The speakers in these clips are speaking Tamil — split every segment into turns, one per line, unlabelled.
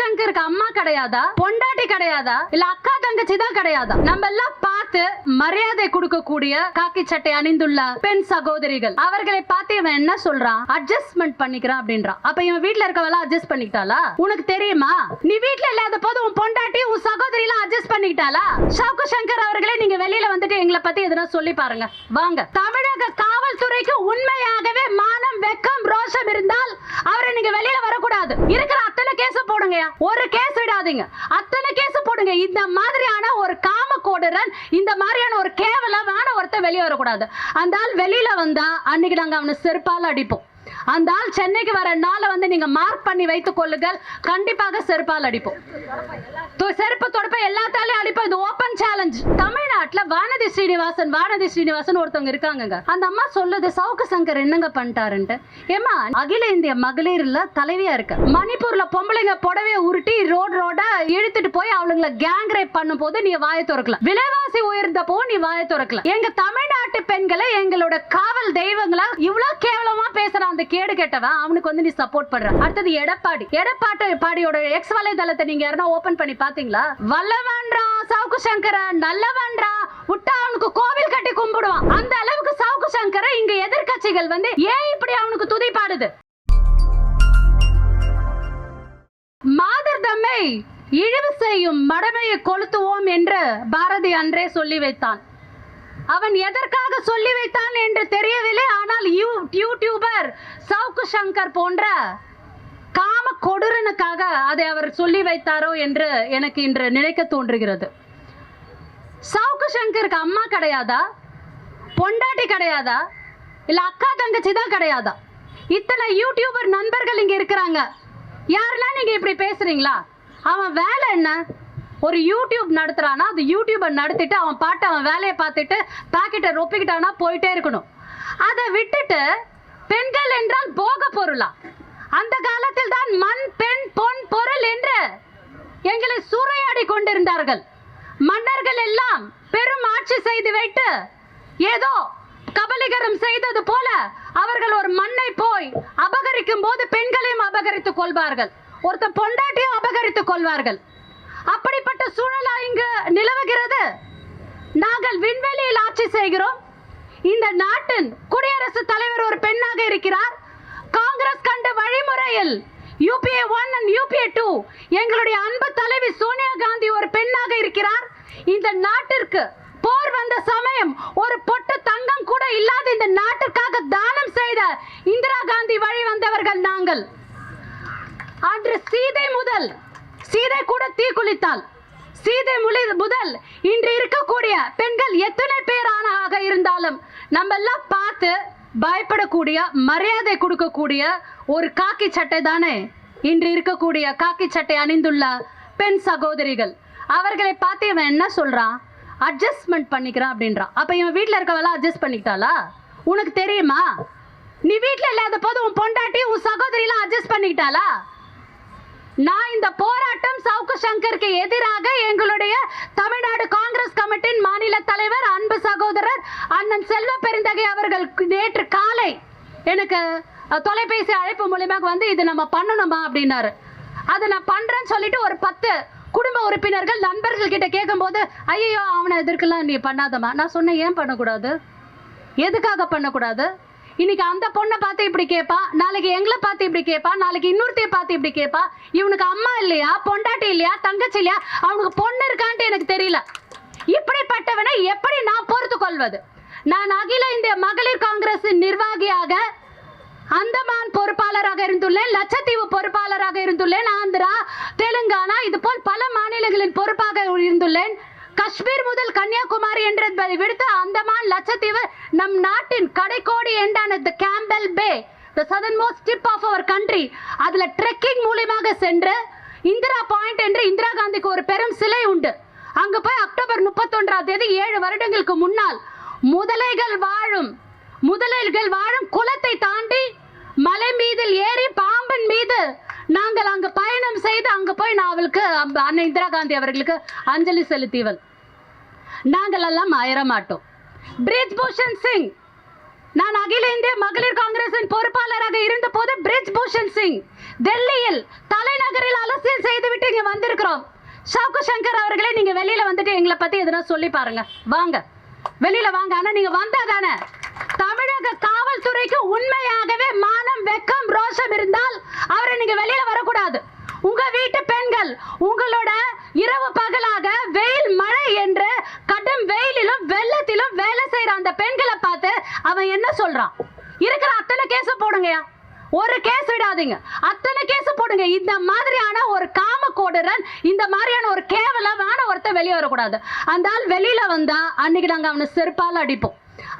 சங்கருக்கு அம்மா கிடையாதா, பொண்டாட்டி கிடையாதா, இல்ல அக்கா தங்கச்சி தான் கிடையாதா? நம்ம எல்லாம் பார்த்து மரியாதை கொடுக்கக்கூடிய காக்கி சட்டை அணிந்துள்ள பெண் சகோதரிகள் அவர்களை பார்த்து இவன் என்ன சொல்றான்? அட்ஜஸ்ட்மெண்ட் பண்ணிக்கிறான் அப்படின்றான். அப்ப இவன் வீட்ல இருக்கவெல்லாம் அட்ஜஸ்ட் பண்ணிக்கிட்டாளா? உனக்கு தெரியுமா? நீ வீட்ல இல்லாத போது உன் பொண்டாட்டி உன் சகோதரி எல்லாம் அட்ஜஸ்ட் பண்ணிக்கிட்டாளா? சவுக்கு சங்கர் அவர்களே, நீங்க வெளியில வந்துட்டு எங்களை பத்தி எதனா சொல்லி பாருங்க வாங்க. தமிழக காவல்துறைக்கு உண்மையாகவே மானம், வெக்கம், ரோஷம் இருந்தால் அவரை நீங்க வெளியில வரக்கூடாது. இருக்கிற அத்தனை கேஸ் போடுங்க, ஒரு கேஸ் விடாதீங்க, அத்தனை கேஸ் போடுங்க. இந்த மாதிரியான ஒரு காம கோடுரன், இந்த மாதிரியான ஒரு கேவலமான ஒருத்தர் வெளியே வரக்கூடாது. அந்த ஆள் வெளியில வந்தா அன்னைக்கு நாங்க அவனை செருப்பால் அடிப்போம். அந்த ஆள் சென்னைக்கு வர நாளை வந்து நீங்க மார்க் பண்ணி வைத்துக் கொள்ளுங்கள். கண்டிப்பாக செருப்பால் அடிப்போம். செருப்பு தொடப்ப எல்லாத்தாலையும் அடிப்போம். இது ஓபன் சேலஞ்ச். தமிழ்நாட்டுல வானதி ஸ்ரீனிவாசன் ஒருத்தவங்க இருக்காங்க. அந்த அம்மா சொல்லுது, சவுக்கு சங்கர் என்னங்க பண்ணிட்டாருன்ட்டு. ஏமா, அகில இந்திய மகளிர்ல தலைவியா இருக்கு. மணிப்பூர்ல பொம்பளைங்க புடவைய உருட்டி ரோடா இழுத்துட்டு போய் அவளுங்களை கேங் ரேப் பண்ணும் போது நீ வாயை திறக்கல. விலைவாசி உயர்ந்தப்போ நீ வாயை திறக்கல. எங்க தமிழ்நாட்டு பெண்களை எங்களோட காவல் தெய்வங்களா இவ்வளவு கேவலமா பேசுறான் அந்த கேடு கெட்டவன். அவனுக்கு வந்து நீ சப்போர்ட் பண்ற. அடுத்தது எடப்பாடியோட எக்ஸ் வலைதளத்தை நீங்க யாரா ஓபன் பண்ணி பாத்தீங்களா? வல்லவன்றா சவுக்கு சங்கர, நல்லவன்றா விட்டா அவனுக்கு கோவில் கட்டி கும்பிடுவான். அந்த அளவுக்கு சவுக்கு சங்கர இங்க எதிர்க்கட்சிகள் வந்து ஏன் இப்படி அவனுக்கு துதி பாடுது? மாதர் தம்மை இழிவு செய்யும் மடமையை கொளுத்துவோம் என்று பாரதி அன்றே சொல்லி வைத்தான். அவன் எதற்காக சொல்லி வைத்தான் என்று தெரியவில்லை. ஆனால் யூடியூபர் சவுக்கு சங்கர் போன்ற காம கொடூரனுக்காக அதை அவர் சொல்லி வைத்தாரோ என்று எனக்கு இன்று நினைக்க தோன்றுகிறது. சவுக்கு சங்கருக்கு அம்மா கிடையாதா, பொண்டாட்டி கிடையாதா, இல்ல அக்கா தங்கச்சி தான் கிடையாதா? இத்தனை யூடியூபர் நண்பர்கள் இங்க இருக்கிறாங்க. யாரெல்லாம் நீங்க இப்படி பேசுறீங்களா? அவன் வேலை என்ன? ஒரு யூடியூப் நடத்துறானா, அது யூடியூபை நடத்திட்டு அவன் பாட்டு அவன் வேலையை பார்த்துட்டு பாக்கெட்டை ரொப்பிக்கிட்டானா போயிட்டே இருக்கணும். அதை விட்டுட்டு பெண்கள் என்றால் போக பொருளா? அந்த காலத்தில் தான் மண், பெண், பொன், பொருள் என்று எங்களை சூறையாடி கொண்டிருந்தார்கள். மன்னர்கள் எல்லாம் பெரும் ஆட்சி செய்து வைத்து ஏதோ கபலீகரம் செய்தது போல அவர்கள் ஒரு மண்ணை போய் அபகரிக்கும் போது பெண்களையும் அபகரித்துக் கொள்வார்கள், ஒருத்த பொண்டாட்டியும் அபகரித்துக் கொள்வார்கள். அப்படிப்பட்ட சூழலா இங்கு நிலவுகிறது. நாங்கள் விண்வெளியில் ஆட்சி செய்கிறோம். இந்த நாட்டின் குடியரசுத் தலைவர் ஒரு பெண்ணாக இருக்கிறார். காங்கிரஸ் கண்ட வழிமுறையில் UPA 1 and UPA 2 எங்களுடைய அன்பு தலைவி சோனியா காந்தி ஒரு பெண்ணாக இருக்கிறார். இந்த நாட்டிற்கு போர் வந்த சமயம் ஒரு பொட்டு தங்கம் கூட இல்லாத இந்த நாட்டிற்காக தானம் செய்த இந்திரா காந்தி வழி வந்தவர்கள் நாங்கள். அன்று சீதை கூட தீக்குளித்தாள். சீதை முதல் இன்று இருக்கக்கூடிய பெண்கள் எத்தனை பேராக இருந்தாலும் நம்ம எல்லாம் பார்த்து பயப்படக்கூடிய, மரியாதை கொடுக்கக்கூடிய ஒரு காக்கி சட்டை தானே இன்று இருக்கக்கூடிய காக்கி சட்டை அணிந்துள்ள பெண் சகோதரிகள். அவர்களை பார்த்து இவன் என்ன சொல்றான்? அட்ஜஸ்ட்மெண்ட் பண்ணிக்கிறான் அப்படின்றான். அப்ப இவன் வீட்டுல இருக்கவெல்லாம் அட்ஜஸ்ட் பண்ணிக்கிட்டாளா? உனக்கு தெரியுமா? நீ வீட்டுல இல்லாத போது உன் பொண்டாட்டி உன் சகோதரி எல்லாம் அட்ஜஸ்ட் பண்ணிக்கிட்டாளா? நான் இந்த போராட்டம் சவுக்கு சங்கருக்கு எதிராக எங்களுடைய தமிழ்நாடு காங்கிரஸ் கமிட்டியின் மாநில தலைவர் அன்பு சகோதரர் அண்ணன் செல்வ பெருந்தகை அவர்கள் நேற்று காலை எனக்கு தொலைபேசி அழைப்பு மூலமாக வந்து இது நம்ம பண்ணணுமா அப்படின்னாரு. அதை நான் பண்றேன்னு சொல்லிட்டு ஒரு 10 குடும்ப உறுப்பினர்கள் நண்பர்கள் கிட்ட கேட்கும் போது, ஐயோ அவனை எதிர்க்கலாம், நீ பண்ணாதமா. நான் சொன்னேன், ஏன் பண்ணக்கூடாது? எதுக்காக பண்ணக்கூடாது? இன்னைக்கு அந்த பொண்ணை பார்த்து இப்படி கேட்பா, நாளைக்கு எங்களை பார்த்து இப்படி கேட்பா, நாளைக்கு இன்னொருத்தைய பார்த்து இப்படி கேட்பா. இவனுக்கு அம்மா இல்லையா, பொண்டாட்டி இல்லையா, தங்கச்சி இல்லையா, அவனுக்கு பொண்ணு இருக்கான்ட்டு எனக்கு தெரியல. இப்படிப்பட்டவனை எப்படி நான் பொறுத்து கொள்வது? நான் அகில இந்திய மகளிர் காங்கிரசின் நிர்வாகியாக அந்தமான் பொறுப்பாளராக இருந்துள்ளேன், லட்சத்தீவு பொறுப்பாளராக இருந்துள்ளேன், ஆந்திரா, தெலுங்கானா இது போல் பல மாநிலங்களின் பொறுப்பாக இருந்துள்ளேன். காஷ்மீர் முதல் கன்னியாகுமரி என்றதை விடுத்து அந்தமான், லட்சத்தீவு நம் நாட்டின் கடைக்கோடி எண்டான Campbell Bay, the southernmost tip of our country, அதுல ட்ரெக்கிங் மூலமாக சென்று இந்திரா பாயிண்ட் என்று இந்திரா காந்திக்கு ஒரு பெரும் சிலை உண்டு. அங்க போய் அக்டோபர் 31ஆம் தேதி 7 வருடங்களுக்கு முன்னால் முதலைகள் வாழும் குளத்தை தாண்டி மலை மீதில் ஏறி பாம்பின் மீது நாங்கள் அங்கு பயணம் செய்து அங்கு போய் நான் அவளுக்கு அன்னை இந்திரா காந்தி அவர்களுக்கு அஞ்சலி செலுத்தியவள். நாங்கள் எல்லாம் அயர மாட்டோம். பிரிஜ் பூஷன் சிங், நான் அகில இந்திய மகளிர் காங்கிரசின் பொறுப்பாளராக இருந்த போது பிரிஜ் பூஷன் சிங் டெல்லியில் தலைநகரில் அரசியல் செய்துவிட்டு இங்க வந்திருக்கிறோம். சவுக்கு சங்கர் அவர்களே, நீங்க வெளியில வந்துட்டு எங்களை பத்தி எதனா சொல்லி பாருங்க. வாங்க, வெளியில வாங்க. ஆனா நீங்க வந்தா தானே தமிழக காவல்துறைக்கு உண்மையாகவே மானம், வெக்கம், ரோஷம் இருந்தால் அவரை நீங்க வெளியில வரக்கூடாது. உங்க வீட்டு பெண்கள் உங்களோட இரவு பகலாக வெயில் மழை என்று கடும் வெயிலிலும் வெள்ளத்திலும் வேலை செய்யற அந்த பெண்களை பார்த்து அவன் என்ன சொல்றான்? இருக்கிற அத்தனை கேஸ போடுங்கயா, ஒரு கேஸ் விடாதீங்க, அத்தனை கேஸ் போடுங்க. இந்த மாதிரியான ஒரு காமக்கோடுரன், இந்த மாதிரியான ஒரு கேவலமான ஒருத்தர் வெளியே வரக்கூடாது. அந்த ஆள் வெளியில வந்தா அன்னைக்கு நாங்க அவனை செருப்பால அடிப்போம்.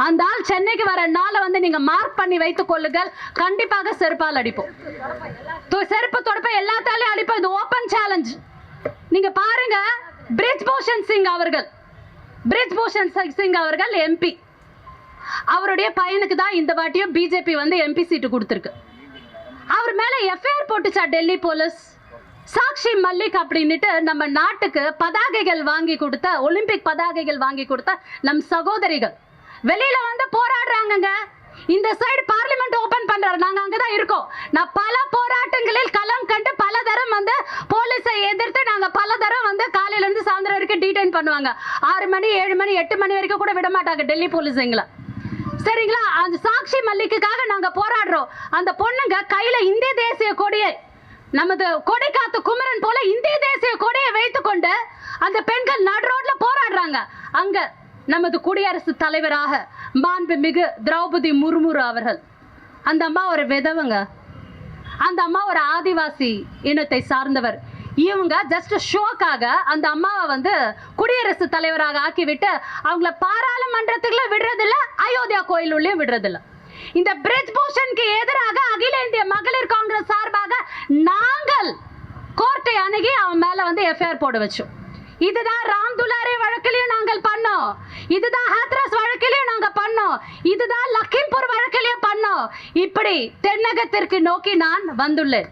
அந்த ஆள் சென்னைக்கு வர நாளை வந்து நீங்க மார்க் பண்ணி வைத்துக் கொள்ளுங்கள். கண்டிப்பாக செருப்பால் அடிப்போம். செருப்பு தொடப்ப எல்லாத்தாலையும் அடிப்போம். இது ஓபன் சேலஞ்ச். நீங்க பாருங்க, பிரிஜ்பூஷன் சிங் அவர்கள் எம்பி. அவருடைய பையனுக்கு தான் இந்த வாட்டியும் பிஜேபி வந்து எம்பி சீட்டு கொடுத்திருக்கு. அவர் மேல எஃப்ஐஆர் போட்டுச்சா டெல்லி போலீஸ்? சாக்ஷி மல்லிக் அப்படின்னுட்டு நம்ம நாட்டுக்கு பதாகைகள் வாங்கி கொடுத்த, ஒலிம்பிக் பதாகைகள் வாங்கி கொடுத்த நம் சகோதரிகள் வெளியில வந்து போராடுறாங்க. இந்த சைடு பார்லிமெண்ட் ஓபன் பண்றாரு, நாங்க அங்கதான் இருக்கோம். நான் பல போராட்டங்களில் களம் கண்டு பல தரம் வந்து போலீஸை எதிர்த்து நாங்க பல தரம் வந்து காலையில இருந்து சாயந்தரம் வரைக்கும் டீடைன் பண்ணுவாங்க. 6 மணி 7 மணி 8 மணி வரைக்கும் கூட விட மாட்டாங்க டெல்லி போலீஸ் எங்களை. சரிங்களா? அந்த சாக்ஷி மல்லிக்குக்காக நாங்க போராடுறோம். அந்த பொண்ணுங்க கையில இந்திய தேசிய கொடியை, நமது கொடை காத்து குமரன் போல இந்திய தேசிய கொடியை வைத்துக்கொண்டு அந்த பெண்கள் நடு ரோட்ல போராடுறாங்க. அங்க நமது குடியரசுத் தலைவராக மாண்புமிகு திரௌபதி முர்மு அவர்கள், அந்த அம்மா ஒரு விதவங்க, அந்த அம்மா ஒரு ஆதிவாசி இனத்தை சார்ந்தவர். இவங்க ஜஸ்ட் ஷோக்காக அந்த அம்மாவை வந்து குடியரசுத் தலைவராக ஆக்கிவிட்டு அவங்கள பாராளுமன்றத்துக்குள்ள விடுறதில்ல, அயோத்தியா கோயில் உள்ளே விடுறதில்ல. இந்த பிரிஜ்பூஷனுக்கு எதிராக அகில இந்திய மகளிர் காங்கிரஸ் சார்பாக நாங்கள் கோர்ட்டை அணுகி அவன் மேல வந்து எஃப்ஐஆர் போட வச்சோம். இதுதான் ராம் துலாரே வழக்கிலையும் நாங்கள் பண்ணோம், இதுதான் ஹாத்ரஸ் வழக்கிலையும் நாங்க பண்ணோம், இதுதான் லக்கிம்பூர் வழக்கிலையும் பண்ணோம். இப்படி தென்னகத்திற்கு நோக்கி நான் வந்துள்ளேன்.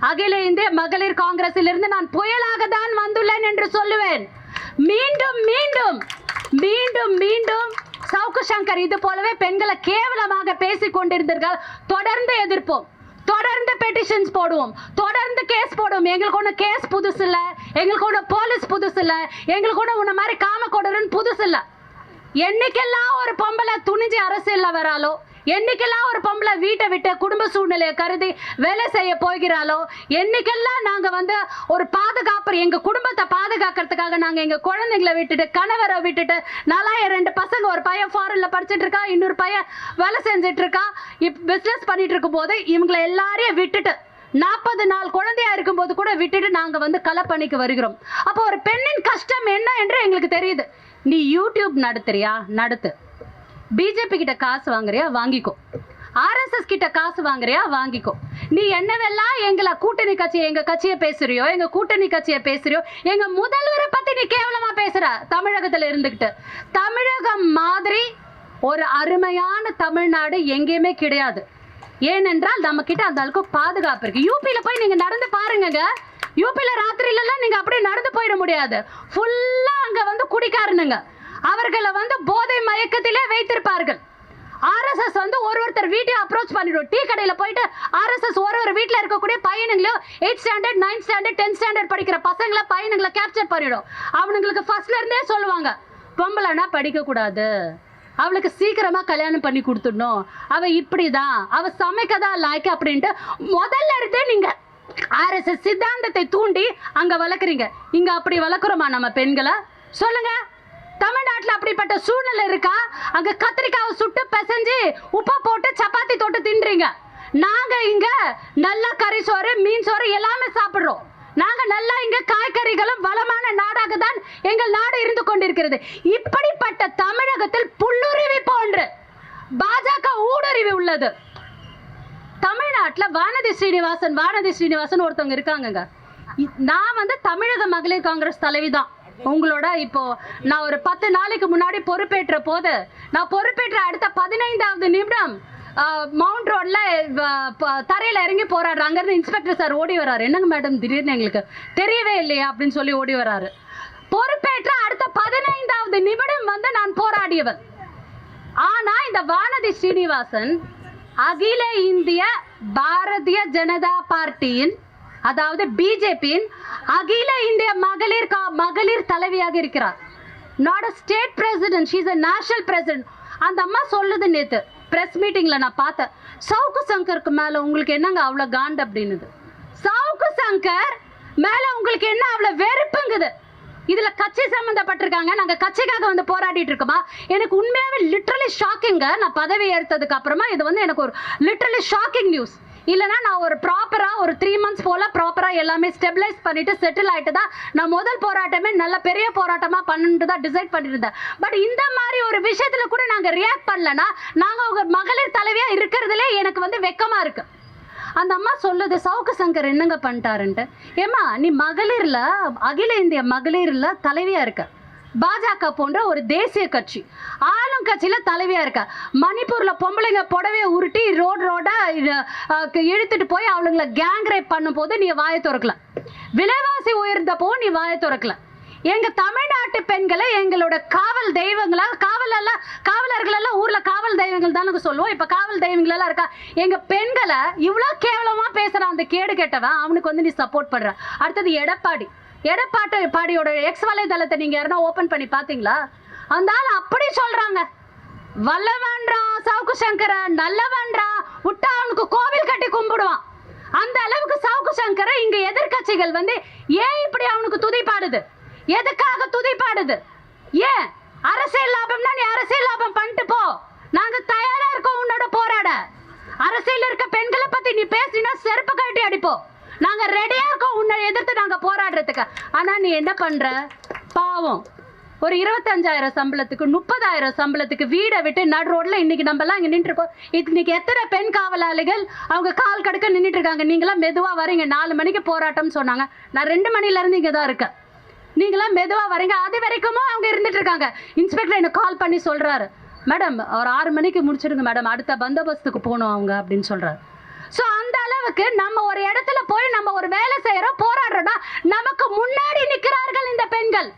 அகில இந்திய மகளிர் காங்கிரஸில் இருந்து நான் புயலாக தான் வந்துள்ளேன் என்று சொல்லுவேன். மீண்டும் மீண்டும் மீண்டும் மீண்டும் சவுக்கு சங்கர் இது போலவே பெண்களை கேவலமாக பேசிக் கொண்டிருந்தீர்கள். தொடர்ந்து எதிர்ப்போம், தொடர்ந்து பெட்டிஷன்ஸ் போடுவோம், தொடர்ந்து கேஸ் போடுவோம். எங்களுக்கு ஒண்ணு கேஸ் புதுசு இல்ல, எங்களுக்கு ஒண்ணு போலீஸ் புதுசு இல்ல, எங்களுக்கு ஒண்ணு உன்ன மாதிரி காமக்கோடுரன் புதுசு இல்ல. என்னைக்கெல்லாம் ஒரு பொம்பளை துணிஞ்சு அரசியல்ல வராலோ, என்னைக்கெல்லாம் ஒரு பொம்பளை வீட்டை விட்டு குடும்ப சூழ்நிலையை கருதி வேலை செய்ய போகிறாளோ, என்னைக்கெல்லாம் நாங்க வந்து ஒரு பாதுகாப்பு, எங்க குடும்பத்தை பாதுகாக்கிறதுக்காக நாங்க எங்க குழந்தைங்களை விட்டுட்டு, கணவரை விட்டுட்டு, நல்லா 2 பசங்க, ஒரு பையன் ஃபாரின்ல படிச்சுட்டு இருக்கா, இன்னொரு பையன் வேலை செஞ்சுட்டு இருக்கா, பிசினஸ் பண்ணிட்டு இருக்கும் போது இவங்களை எல்லாரையும் விட்டுட்டு 40 நாள் குழந்தையா இருக்கும் போது கூட விட்டுட்டு நாங்க வந்து களப்பணிக்கு வருகிறோம். அப்போ ஒரு பெண்ணின் கஷ்டம் என்ன என்று எங்களுக்கு தெரியுது. நீ யூடியூப் நடத்துறியா, நடத்து. பிஜேபி கிட்ட காசு வாங்குறியா, வாங்கிக்கோ. ஆர்எஸ்எஸ் கிட்ட காசு வாங்குறியா, வாங்கிக்கோ. நீ என்னவெல்லாம் எங்களை கூட்டணி கட்சியை, எங்க கட்சியை பேசுறியோ, எங்க கூட்டணி கட்சியை பேசுறியோ, எங்க முதல்வரை பத்தி நீ கேவலமா பேசுற. தமிழகத்துல இருந்துகிட்டு, தமிழகம் மாதிரி ஒரு அருமையான தமிழ்நாடு எங்கேயுமே கிடையாது. ஏனென்றால் நம்ம கிட்ட அந்த அளவுக்கு பாதுகாப்பு இருக்கு. யூபியில போய் நீங்க நடந்து பாருங்க. யூபியில ராத்திரியில எல்லாம் நீங்க அப்படியே நடந்து போயிட முடியாது. ஃபுல்லா அங்க வந்து குடிக்காரனுங்க, அவர்களை வந்து போதை மயக்கத்திலே வைத்திருப்பார்கள். ஆர்எஸ்எஸ் வந்து ஒருத்தர் வீட்டை அப்ரோச் பண்ணிடும். டீ கடையில் போயிட்டு ஆர்எஸ்எஸ் ஒரு வீட்டில் இருக்கக்கூடிய பையனுங்களையும் 8th standard 9th standard 10th standard படிக்கிற பசங்களை பையனுங்களை கேப்சர் பண்ணிடும். அவனுங்களுக்கு ஃபர்ஸ்ட்ல இருந்தே சொல்லுவாங்க, பொம்பளைனா படிக்க கூடாது, அவளுக்கு சீக்கிரமா கல்யாணம் பண்ணி கொடுத்துடணும், அவ இப்படிதான், அவ சமைக்கதான் லாய்க்கு அப்படின்ட்டு முதல்ல இருந்தே நீங்க ஆர்எஸ்எஸ் சித்தாந்தத்தை தூண்டி அங்க வளர்க்குறீங்க. இங்க அப்படி வளர்க்குறோமா நம்ம பெண்களை? சொல்லுங்க. தமிழ்நாட்டில் அப்படிப்பட்ட சூழ்நிலை இருக்கா? அங்க கத்திரிக்காவை சுட்டு பிசைஞ்சு உப்பை போட்டு சப்பாத்தி தொட்டு தின்றீங்க. நாங்க இங்க நல்ல கறி சோறு, மீன் சோறு எல்லாமே சாப்பிடுறோம். நாங்க நல்லா இங்க காய்கறிகளும் வளமான நாடாக தான் எங்கள் நாடு இருந்து கொண்டிருக்கிறது. இப்படிப்பட்ட தமிழகத்தில் புல்லுருவி போன்று பாஜக ஊடுருவி உள்ளது. தமிழ்நாட்டில் வானதி ஸ்ரீனிவாசன் ஒருத்தவங்க இருக்காங்க. நான் வந்து தமிழக மகளிர் காங்கிரஸ் தலைவி தான். உங்களோட இப்போ நான் ஒரு 10 நாளைக்கு முன்னாடி பொறுப்பேற்ற போது, நான் பொறுப்பேற்ற அடுத்த 15வது நிமிடம் மவுண்ட் ரோட்ல தரையில இறங்கி போராடுற. அங்கிருந்து இன்ஸ்பெக்டர் சார் ஓடி வர்றாரு. என்னங்க மேடம் திடீர்னு எங்களுக்கு தெரியவே இல்லையா அப்படின்னு சொல்லி ஓடி வர்றாரு. பொறுப்பேற்ற அடுத்த 15வது நிமிடம் வந்து நான் போராடியவர். ஆனா இந்த வானதி ஸ்ரீனிவாசன் அகில இந்திய பாரதிய ஜனதா பார்ட்டியின் அதாவது பிஜேபியின் அகில இந்திய மகளிர் தலைவியாக இருக்கிறார். Not a state president, she is a national president. அந்த அம்மா சொல்லுது நேத்து பிரஸ் மீட்டிங்ல நான் பார்த்தேன், சவுக்கு சங்கருக்கு மேல உங்களுக்கு என்னங்க அவ்வளவு காண்டு அப்படின்னுது. சவுக்கு சங்கர் மேல உங்களுக்கு என்ன அவ்வளவு வெறுப்புங்குது. இதுல கட்சி சம்பந்தப்பட்டிருக்காங்க, நாங்க கட்சிக்காக வந்து போராடிட்டு இருக்கோமா? எனக்கு உண்மையாவே லிட்டரலி ஷாக்கிங்க. நான் பதவி ஏற்றதுக்கு அப்புறமா இது வந்து எனக்கு ஒரு லிட்டரலி ஷாக்கிங் நியூஸ். இல்லைனா நான் ஒரு ப்ராப்பரா ஒரு 3 months போல ப்ராப்பரா எல்லாமே ஸ்டெபிலைஸ் பண்ணிட்டு செட்டில் ஆயிட்டு தான் நான் முதல் போராட்டமே நல்ல பெரிய போராட்டமா பண்ணிட்டு தான் டிசைட் பண்ணிருந்தேன். பட் இந்த மாதிரி ஒரு விஷயத்துல கூட நாங்க ரியாக்ட் பண்ணலன்னா நாங்க உங்க மகளிர் தலைவியா இருக்கிறதுலே எனக்கு வந்து வெக்கமா இருக்கு. அந்த அம்மா சொல்லுது சவுக்கு சங்கர் என்னங்க பண்ணிட்டாருன்ட்டு. ஏமா நீ மகளிர்ல அகில இந்திய மகளிர்ல தலைவியா இருக்க, பாஜக போன்ற ஒரு தேசிய கட்சி ஆளும் கட்சியில தலைவியா இருக்க. மணிப்பூர்ல பொம்பளைங்க புடவைய உருட்டி ரோடா இழுத்துட்டு போய் அவளுங்களை கேங் ரேப் பண்ணும் போது நீ வாயை திறக்கல. விலைவாசி உயர்ந்தப்போ நீ வாயை திறக்கல. எங்க தமிழ்நாட்டு பெண்களை எங்களோட காவல் தெய்வங்களா, காவலர்கள் எல்லாம் ஊர்ல காவல் தெய்வங்கள் தானே சொல்லுவோம். இப்ப காவல் தெய்வங்கள் எல்லாம் இருக்கா. எங்க பெண்களை இவ்வளவு கேவலமா பேசுறான் அந்த கேடு கெட்டவன், அவனுக்கு வந்து நீ சப்போர்ட் பண்ற. அடுத்தது எடப்பாடியோட எக்ஸ் வலைதளத்தை நீங்க யாரா ஓபன் பண்ணி பாத்தீங்களா? அந்த ஆள் அப்படி சொல்றாங்க, வல்லவன்றா சவுக்கு சங்கர நல்லவன்றா, விட்டா அவனுக்கு கோவில் கட்டி கும்பிடுவான். அந்த அளவுக்கு சவுக்கு சங்கர இங்க எதிர்கட்சிகள் வந்து ஏன் இப்படி அவனுக்கு துதிப்பாடுது? எதுக்காக துதிப்பாடுது? ஏன் அரசியல் லாபம்னா நீ அரசியல் லாபம் பண்ணிட்டு போ, நாங்க தயாரா இருக்கோம் உன்னோட போராட. அரசியல் இருக்க பெண்களை பத்தி நீ பேசினா செருப்பு கட்டி அடிப்போம், நாங்க ரெடியா இருக்கோம் உன்னை எதிர்த்து நாங்க போராடுறதுக்கு. ஆனா நீ என்ன பண்ற? பாவம் ஒரு 25,000 சம்பளத்துக்கு 30,000 சம்பளத்துக்கு வீடை விட்டு நடு ரோட்ல இன்னைக்கு நம்ம எல்லாம் இங்க நின்று இருக்கோம். இன்னைக்கு எத்தனை பெண் காவலாளிகள் அவங்க கால் கடுக்க நின்றுட்டு இருக்காங்க. நீங்களாம் மெதுவா வரீங்க, 4 மணிக்கு போராட்டம் சொன்னாங்க, நான் 2 மணில இருந்து இங்க தான் இருக்கேன். நீங்களாம் மெதுவா வரீங்க, அது வரைக்கும் அவங்க இருந்துட்டு இருக்காங்க. இன்ஸ்பெக்டர் எனக்கு கால் பண்ணி சொல்றாரு, மேடம் ஒரு 6 மணிக்கு முடிச்சிருங்க மேடம், அடுத்த பந்தோபஸ்துக்கு போகணும் அவங்க அப்படின்னு சொல்றாரு. சோ அந்த அளவுக்கு நம்ம ஒரு இடத்துல போய் நம்ம ஒரு வேலை செய்யறோம், போராடுறோம்னா நமக்கு முன்னாடி நிற்கிறார்கள் இந்த பெண்கள்.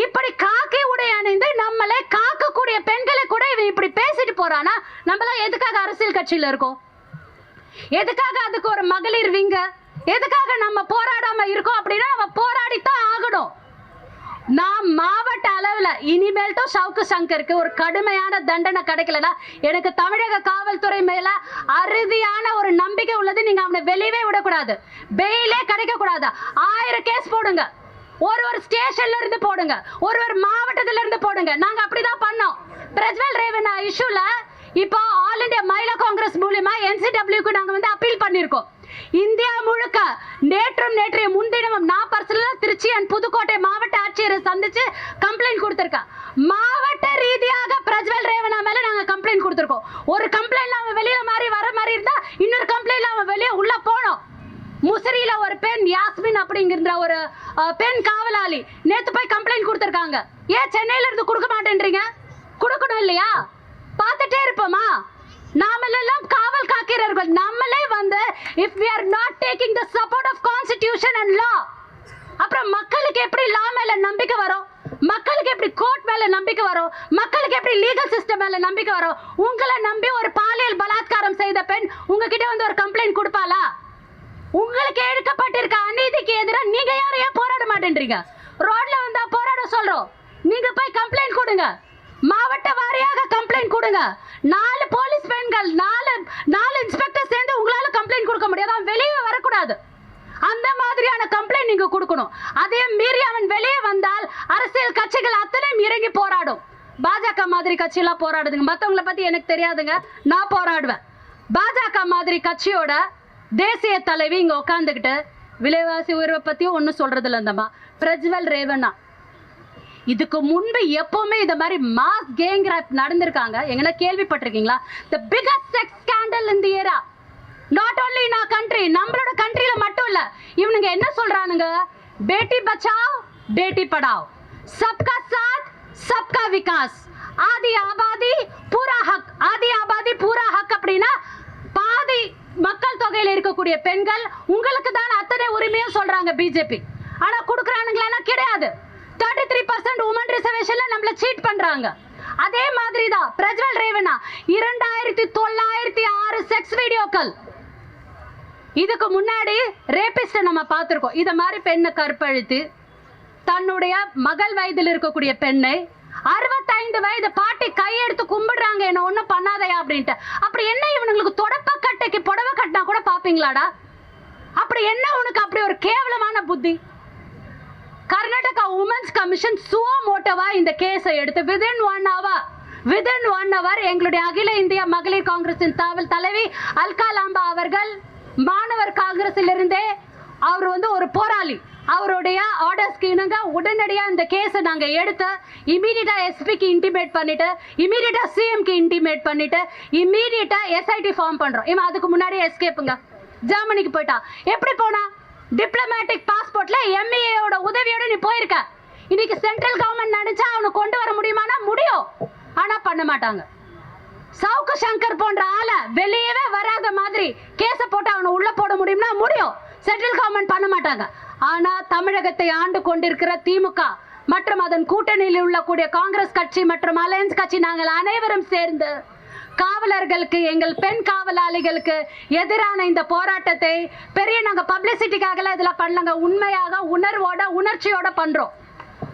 இப்படி காக்கை உடை அணிந்து நம்மளே காக்கக்கூடிய பெண்களை கூட இவன் இப்படி பேசிட்டு போறானா? நம்மளாம் எதுக்காக அரசியல் கட்சியில இருக்கோம்? எதுக்காக அதுக்கு ஒரு மகளிர் விங்க? எதுக்காக நம்ம போராடாம இருக்கோம்? அப்படின்னா நம்ம போராடித்தான் ஆகணும். நான் மாவட்ட அளவுல இனிமேல்ட்டும் சவுக்கு சங்கருக்கு ஒரு கடுமையான தண்டனை கிடைக்கலனா எனக்கு தமிழக காவல்துறை மேல அறுதியான ஒரு நம்பிக்கை உள்ளது. நீங்க அவனை வெளியவே விடக்கூடாது, பெயிலே கிடைக்க கூடாது. 1000 கேஸ் போடுங்க, ஒரு ஸ்டேஷன்ல இருந்து போடுங்க, ஒரு மாவட்டத்துல இருந்து போடுங்க. நாங்க அப்படிதான் பண்ணோம். பிரஜ்வல் ரேவண்ணா இஷ்யூல இப்போ ஆல் இந்தியா மಹಿಳಾ காங்கிரஸ் மூலமா NCWக்கு நாங்க வந்து அப்பீல் பண்ணிருக்கோம். இந்தியா முழுக்க நேற்றைய முன்தினமும் நான் பர்சனலா திருச்சி அண்ட் புதுக்கோட்டை மாவட்ட ஆட்சியரை சந்திச்சு கம்ப்ளைண்ட் கொடுத்திருக்கேன். மாவட்ட ரீதியாக பிரஜ்வல் ரேவண்ணா மேல நாங்க கம்ப்ளைண்ட் கொடுத்திருக்கோம். ஒரு கம்ப்ளைண்ட் அவன் வெளியில மாதிரி வர மாதிரி இருந்தா இன்னொரு கம்ப்ளைண்ட் அவன் வெளியே உள்ள போனோம். முசிறியில ஒரு பெண் யாஸ்மின் அப்படிங்கிற ஒரு பெண் காவலாளி நேத்து போய் கம்ப்ளைண்ட் கொடுத்திருக்காங்க. ஏன் சென்னையில இருந்து கொடுக்க மாட்டேன்றீங்க? கொடுக்கணும் இல்லையா? பார்த்துட்டே இருப்போமா? நாமெல்லாம் காவல் காக்கிறவர்கள். நம்மளே வந்து if we are not taking the support of constitution and law, அப்புறம் மக்களுக்கு எப்படி லா மேல நம்பிக்கை வரும்? மக்களுக்கு எப்படி கோர்ட் மேல நம்பிக்கை வரும்? மக்களுக்கு எப்படி லீகல் சிஸ்டம் மேல நம்பிக்கை வரும்? உங்களை நம்பி ஒரு பாலியல் பலாத்காரம் செய்த பெண் உங்ககிட்ட வந்து ஒரு கம்ப்ளைண்ட் கொடுப்பாளா? உங்களுக்கு எடுக்கப்பட்டிருக்க அநீதிக்கு எதிராக நீங்க யாரையும் போராட மாட்டேன்றீங்க. ரோட்ல வந்தா போராட சொல்றோம், நீங்க போய் கம்ப்ளைண்ட் கொடுங்க. மாவட்ட வாரியாக கம்ப்ளைண்ட் கொடுங்க. 4 போலீஸ் பெண்கள் 4 இன்ஸ்பெக்டர் சேர்ந்து உங்களால கம்ப்ளைண்ட் கொடுக்க முடியாது. அவன் வெளியே வரக்கூடாது. அந்த மாதிரியான கம்ப்ளைண்ட் நீங்க கொடுக்கணும். அதே மீறி அவன் வெளியே வந்தால் அரசியல் கட்சிகள் அத்தனையும் இறங்கி போராடும். பாஜக மாதிரி கட்சியெல்லாம் போராடுதுங்க. மற்றவங்களை பத்தி எனக்கு தெரியாதுங்க, நான் போராடுவேன். பாஜக மாதிரி கட்சியோட தேசிய தலைவி இங்க உட்காந்துக்கிட்டு விலைவாசி உயர்வை பத்தியும் ஒன்னும் சொல்றது இல்லை. அந்தம்மா பிரஜ்வல் ரேவண்ணா இதுக்கு முன்பு எப்பவுமே இந்த மாதிரி மாஸ் கேங் ரேப் நடந்திருக்காங்க. எங்கன்னா கேள்விப்பட்டிருக்கீங்களா? the biggest sex scandal in the era, not only in our country, நம்மளோட கண்ட்ரில மட்டும் இல்ல. இவனுங்க என்ன சொல்றானுங்க? பேட்டி பச்சாவ் பேட்டி படாவ், சப்கா சாத் சப்கா விகாஸ், ஆதி ஆபாதி பூரா ஹக். ஆதி ஆபாதி பூரா ஹக் அப்படின்னா பாதி மக்கள் தொகையில இருக்கக்கூடிய பெண்கள் உங்களுக்கு தான் அத்தனை உரிமையும் சொல்றாங்க பிஜேபி. ஆனா குடுக்குறானுங்களா? கிடையாது. 33% உமன் ரிசர்வேஷன்ல நம்மள சீட் பண்றாங்க. அதே மாதிரி தான் பிரஜ்வல் ரேவண்ணா 2906 செக்ஸ் வீடியோக்கள் இதுக்கு முன்னாடி ரேபிஸ்ட நம்ம பார்த்துருக்கோம். இதை மாதிரி பெண்ணை கற்பழித்து தன்னுடைய மகள் வயதில் இருக்கக்கூடிய பெண்ணை 65 வயது பாட்டி கையெடுத்து கும்பிடுறாங்க, என்ன ஒன்றும் பண்ணாதையா அப்படின்ட்டு. அப்படி என்ன இவனுங்களுக்கு தொடப்பக்கட்டைக்கு புடவை கட்டினா கூட பார்ப்பீங்களாடா? அப்படி என்ன உனக்கு அப்படி ஒரு கேவலமான புத்தி? கர்நாடகா உமன்ஸ் கமிஷன் சுவோ மோட்டோவா இந்த கேஸை எடுத்து விதின் ஒன் ஹவர் எங்களுடைய அகில இந்திய மகளிர் காங்கிரசின் தலைவி அல்கா லாம்பா அவர்கள் மாணவர் காங்கிரஸில் இருந்தே அவர் ஒரு போராளி, அவருடைய ஆர்டர்ஸ்க்கு இணங்க உடனடியாக இந்த கேஸை நாங்கள் எடுத்து இமீடியட்டாக எஸ்பிக்கு இன்டிமேட் பண்ணிட்டு, இமீடியட்டாக சிஎம்க்கு இன்டிமேட் பண்ணிட்டு, இமீடியட்டாக எஸ்ஐடி ஃபார்ம் பண்ணுறோம். இவன் அதுக்கு முன்னாடி எஸ்கேப்புங்க, ஜெர்மனிக்கு போயிட்டான். எப்படி போனா? டிப்ளமேட்டிக் பாஸ்போர்ட்ல எம்ஏயோட உதவியோட நீ போயிருக்க. இன்னைக்கு சென்ட்ரல் கவர்மெண்ட் நினைச்சா அவனை கொண்டு வர முடியுமானா முடியும், ஆனா பண்ண மாட்டாங்க. சவுக்கு சங்கர் போன்ற ஆளை வெளியவே வராத மாதிரி கேஸ போட்டு அவனை உள்ள போட முடியும்னா முடியும், சென்ட்ரல் கவர்மெண்ட் பண்ண மாட்டாங்க. ஆனா தமிழகத்தை ஆண்டு கொண்டிருக்கிற திமுக மற்றும் அதன் கூட்டணியில் உள்ளக்கூடிய காங்கிரஸ் கட்சி மற்றும் அலையன்ஸ் கட்சி நாங்கள் அனைவரும் சேர்ந்து காவலர்களுக்கு, எங்கள் பெண் காவலாளிகளுக்கு எதிரான இந்த போராட்டத்தை பெரிய நாங்கள் பப்ளிசிட்டிக்காக இதெல்லாம் பண்ணலங்க, உண்மையாக உணர்ச்சியோட பண்றோம்.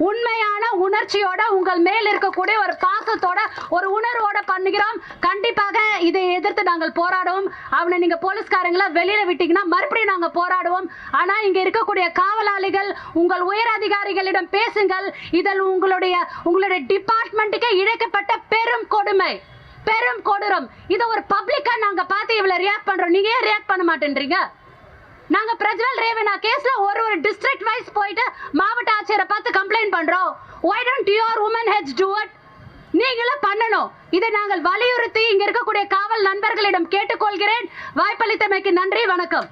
உண்மையான உணர்ச்சியோட உங்கள் மேல் இருக்கக்கூடிய ஒரு பாசத்தோட ஒரு உணர்வோட பண்ணுகிறோம். கண்டிப்பாக இதை எதிர்த்து நாங்கள் போராடுவோம். அவனை நீங்க போலீஸ்காரங்களை வெளியில விட்டீங்கன்னா மறுபடியும் நாங்கள் போராடுவோம். ஆனா இங்க இருக்கக்கூடிய காவலாளிகள் உங்கள் உயர் அதிகாரிகளிடம் பேசுங்கள். இதில் உங்களுடைய டிபார்ட்மெண்ட்டுக்கு இழைக்கப்பட்ட பெரும் கொடுமை, பெரும் கொடூரம். இதை ஒரு பப்ளிக்கா நாங்க பார்த்து இவ்வளவு ரியாக்ட் பண்றோம், நீங்க ஏன் ரியாக்ட் பண்ண மாட்டேன்றீங்க? நாங்க பிரஜ்வல் ரேவண்ணா கேஸ்ல ஒரு டிஸ்ட்ரிக்ட் வைஸ் போயிட்டு மாவட்ட ஆட்சியரை பார்த்து கம்ப்ளைண்ட் பண்றோம். why don't your women heads do it? நீங்களே பண்ணணும். இதை நாங்கள் வலியுறுத்தி இங்க இருக்கக்கூடிய காவல் நண்பர்களிடம் கேட்டுக்கொள்கிறேன். வாய்ப்பளித்தமைக்கு நன்றி, வணக்கம்.